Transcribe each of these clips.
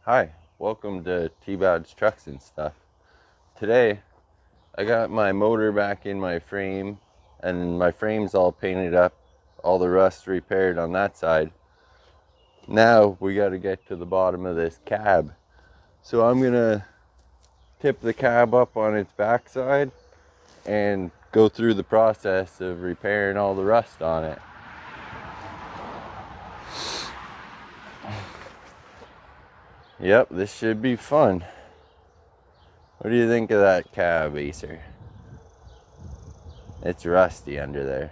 Hi, welcome to T-Bod's Trucks and Stuff. Today, I got my motor back in my frame, and my frame's all painted up, all the rust repaired on that side. Now, we got to get to the bottom of this cab. So I'm going to tip the cab up on its backside and go through the process of repairing all the rust on it. Yep, this should be fun. What do you think of that cab, Acer? It's rusty under there.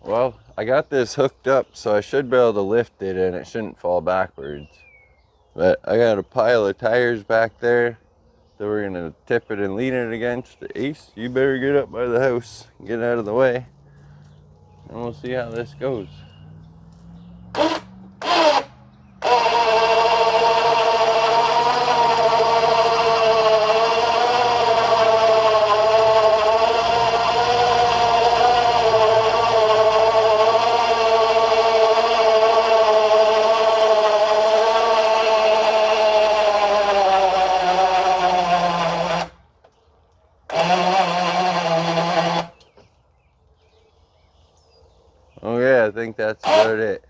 Well, I got this hooked up, so I should be able to lift it and it shouldn't fall backwards. But I got a pile of tires back there that we're going to tip it and lean it against. Ace, you better get up by the house, get out of the way, and we'll see how this goes. Okay, I think that's about it.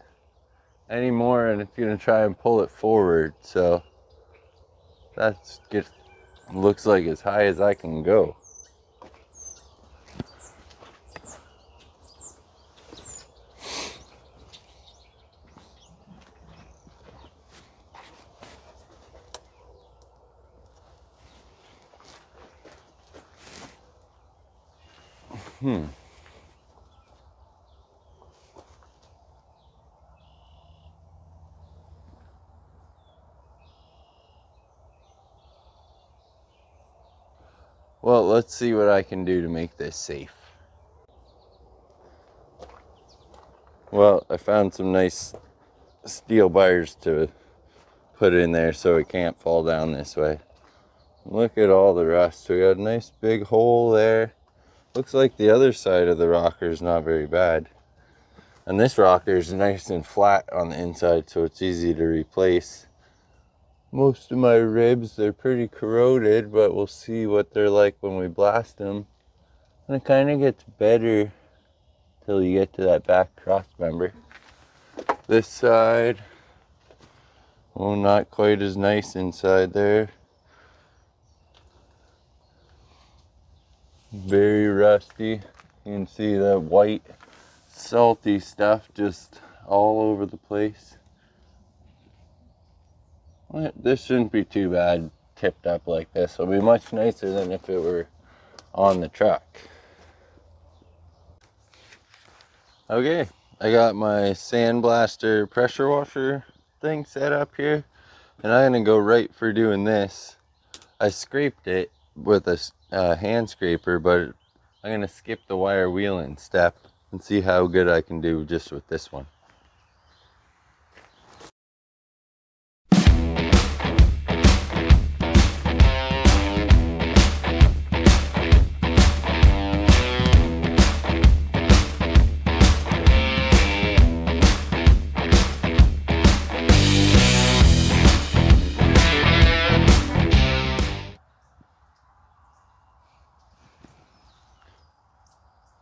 Any more and it's gonna try and pull it forward, so that's looks like as high as I can go. Well, let's see what I can do to make this safe. Well, I found some nice steel bars to put in there so it can't fall down this way. Look at all the rust. We got a nice big hole there. Looks like the other side of the rocker is not very bad. And this rocker is nice and flat on the inside, so it's easy to replace. Most of my ribs, they're pretty corroded, but we'll see what they're like when we blast them. And it kind of gets better till you get to that back cross member. This side, oh, not quite as nice inside there. Very rusty. You can see the white salty stuff just all over the place. This shouldn't be too bad tipped up like this. It'll be much nicer than if it were on the truck. Okay, I got my sandblaster pressure washer thing set up here, and I'm gonna go right for doing this. I scraped it with a hand scraper, but I'm gonna skip the wire wheeling step and see how good I can do just with this one.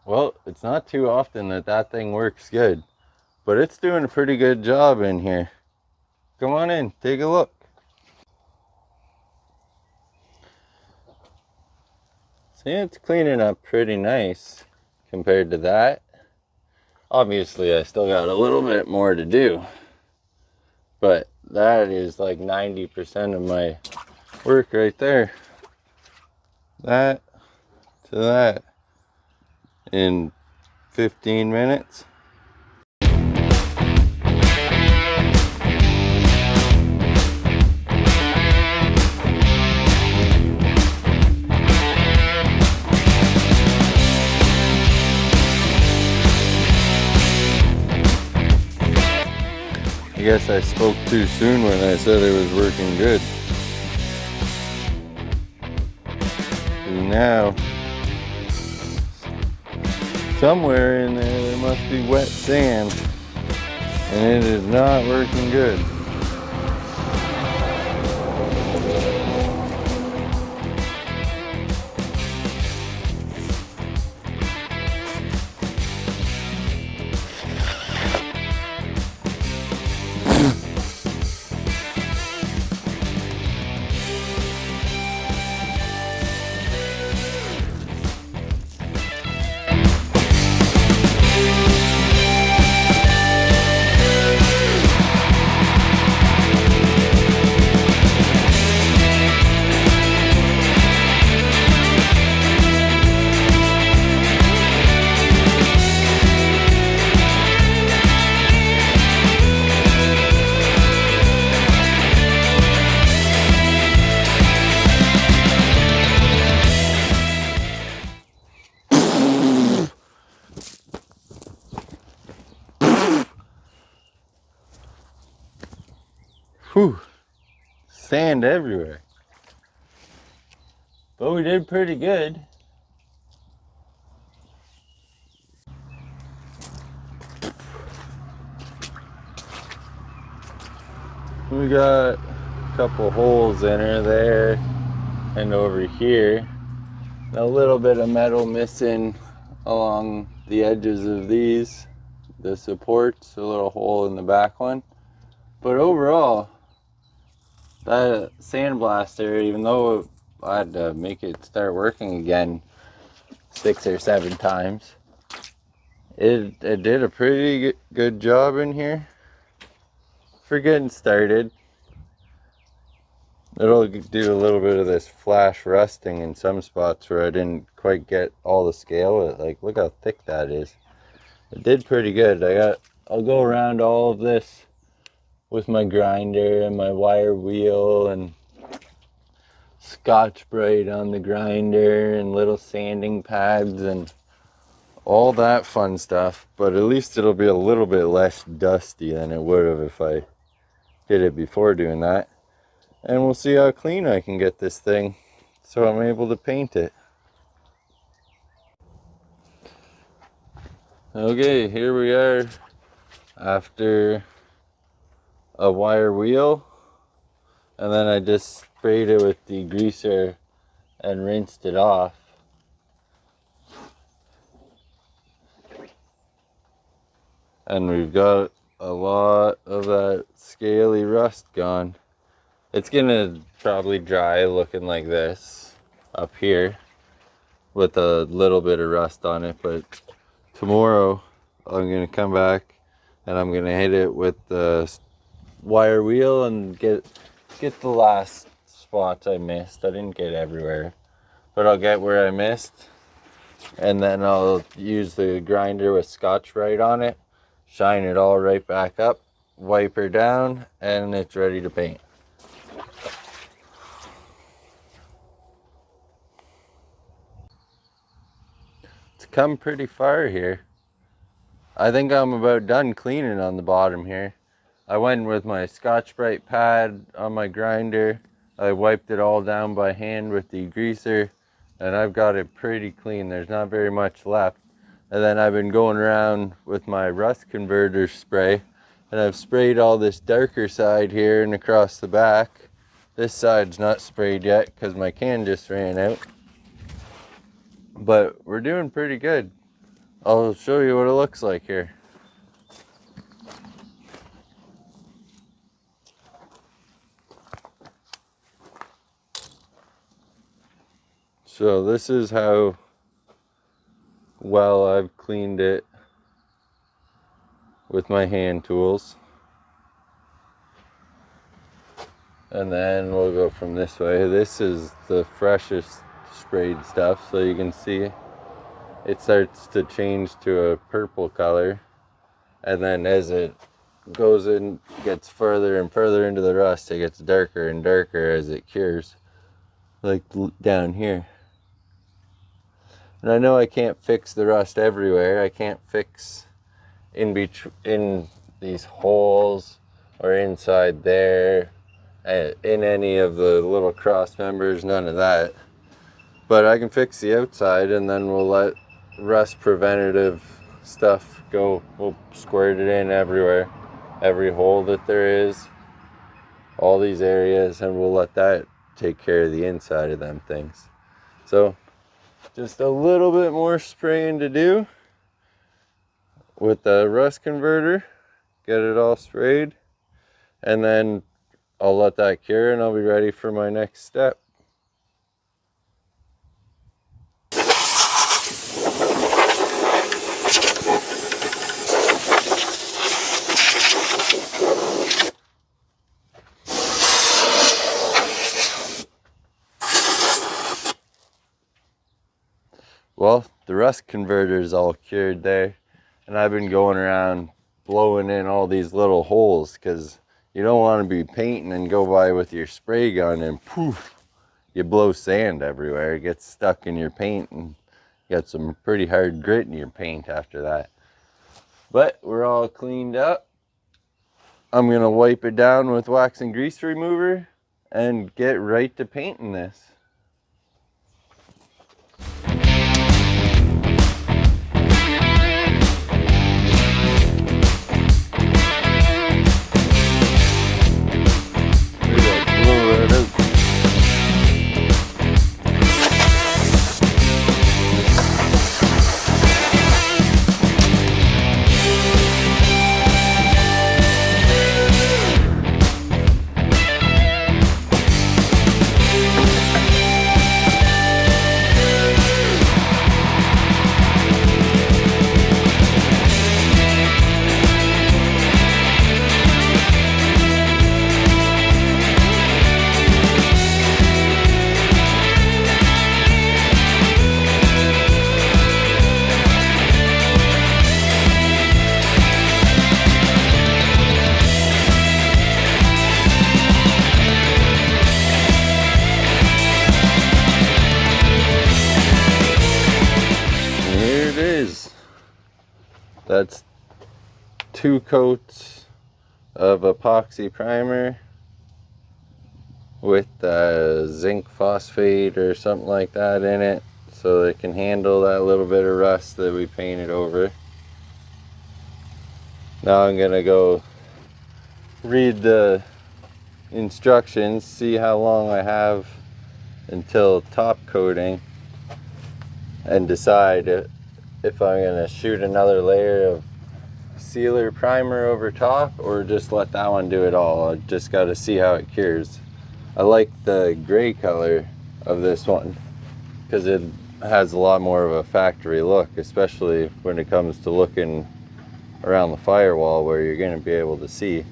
Well, it's not too often that thing works good, but it's doing a pretty good job in here. Come on in, take a look. See, it's cleaning up pretty nice compared to that. Obviously, I still got a little bit more to do, but that is like 90% of my work right there. That to that in 15 minutes. I guess I spoke too soon when I said it was working good. And now, somewhere in there must be wet sand. And it is not working good. Whew, sand everywhere. But we did pretty good. We got a couple holes in her there and over here. A little bit of metal missing along the edges of these, the supports, a little hole in the back one. But overall, that sandblaster, even though I had to make it start working again 6 or 7 times, it did a pretty good job in here for getting started. It'll do a little bit of this flash rusting in some spots where I didn't quite get all the scale. Like, look how thick that is. It did pretty good. I'll go around all of this with my grinder and my wire wheel and Scotch-Brite on the grinder and little sanding pads and all that fun stuff. But at least it'll be a little bit less dusty than it would have if I did it before doing that. And we'll see how clean I can get this thing so I'm able to paint it. Okay, here we are after a wire wheel, and then I just sprayed it with degreaser and rinsed it off. And we've got a lot of that scaly rust gone. It's gonna probably dry looking like this up here with a little bit of rust on it, but tomorrow I'm gonna come back and I'm gonna hit it with the wire wheel and get the last spots I missed. I didn't get everywhere, but I'll get where I missed, and then I'll use the grinder with Scotch-Brite on it, shine it all right back up, wipe her down, and it's ready to paint. It's come pretty far here. I think I'm about done cleaning on the bottom here. I went with my Scotch-Brite pad on my grinder. I wiped it all down by hand with degreaser, and I've got it pretty clean. There's not very much left. And then I've been going around with my rust converter spray, and I've sprayed all this darker side here and across the back. This side's not sprayed yet because my can just ran out. But we're doing pretty good. I'll show you what it looks like here. So this is how well I've cleaned it with my hand tools. And then we'll go from this way. This is the freshest sprayed stuff, so you can see it starts to change to a purple color. And then as it goes in, gets further and further into the rust, it gets darker and darker as it cures, like down here. And I know I can't fix the rust everywhere. I can't fix in these holes or inside there, in any of the little cross members, none of that. But I can fix the outside, and then we'll let rust preventative stuff go. We'll squirt it in everywhere. every hole that there is, all these areas, and we'll let that take care of the inside of them things. So just a little bit more spraying to do with the rust converter, get it all sprayed, and then I'll let that cure and I'll be ready for my next step. Well, the rust converter is all cured there, and I've been going around blowing in all these little holes because you don't want to be painting and go by with your spray gun and poof, you blow sand everywhere. It gets stuck in your paint and you got some pretty hard grit in your paint after that. But we're all cleaned up. I'm going to wipe it down with wax and grease remover and get right to painting this. That's 2 coats of epoxy primer with zinc phosphate or something like that in it, so they can handle that little bit of rust that we painted over. Now I'm gonna go read the instructions, see how long I have until top coating, and decide if I'm gonna shoot another layer of sealer primer over top or just let that one do it all. I just got to see how it cures. I like the gray color of this one because it has a lot more of a factory look, especially when it comes to looking around the firewall where you're going to be able to see.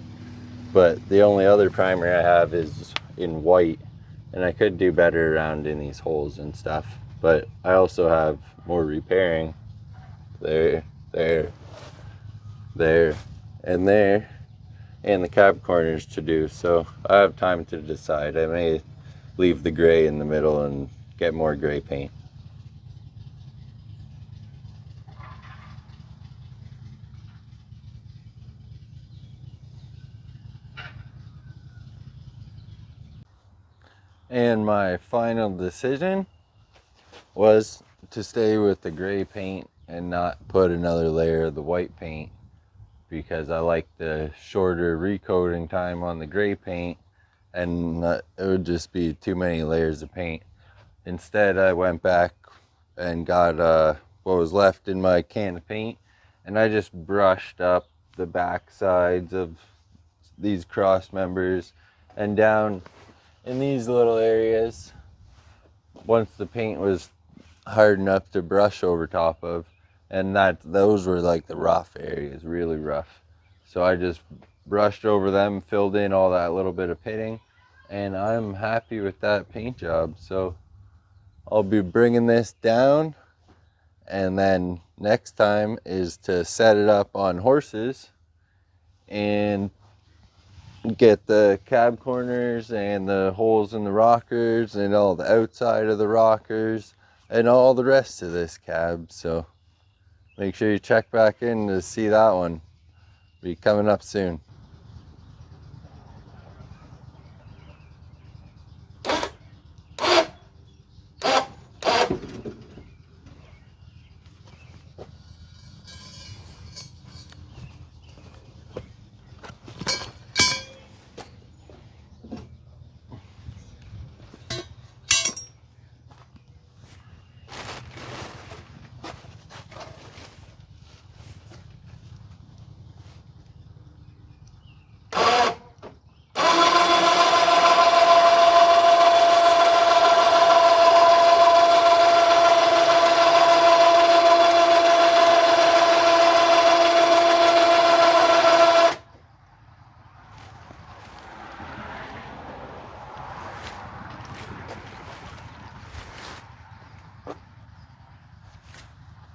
But the only other primer I have is in white, and I could do better around in these holes and stuff, but I also have more repairing there, and the cab corners to do, so I have time to decide. I may leave the gray in the middle and get more gray paint. And my final decision was to stay with the gray paint and not put another layer of the white paint, because I like the shorter recoating time on the gray paint, and it would just be too many layers of paint. Instead, I went back and got what was left in my can of paint, and I just brushed up the back sides of these cross members and down in these little areas once the paint was hard enough to brush over top of, and those were like the rough areas, really rough. So I just brushed over them, filled in all that little bit of pitting, and I'm happy with that paint job. So I'll be bringing this down, and then next time is to set it up on horses and get the cab corners and the holes in the rockers and all the outside of the rockers and all the rest of this cab. So make sure you check back in to see that one. Be coming up soon.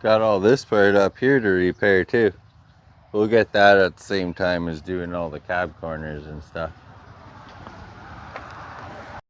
got all this part up here to repair too. We'll get that at the same time as doing all the cab corners and stuff.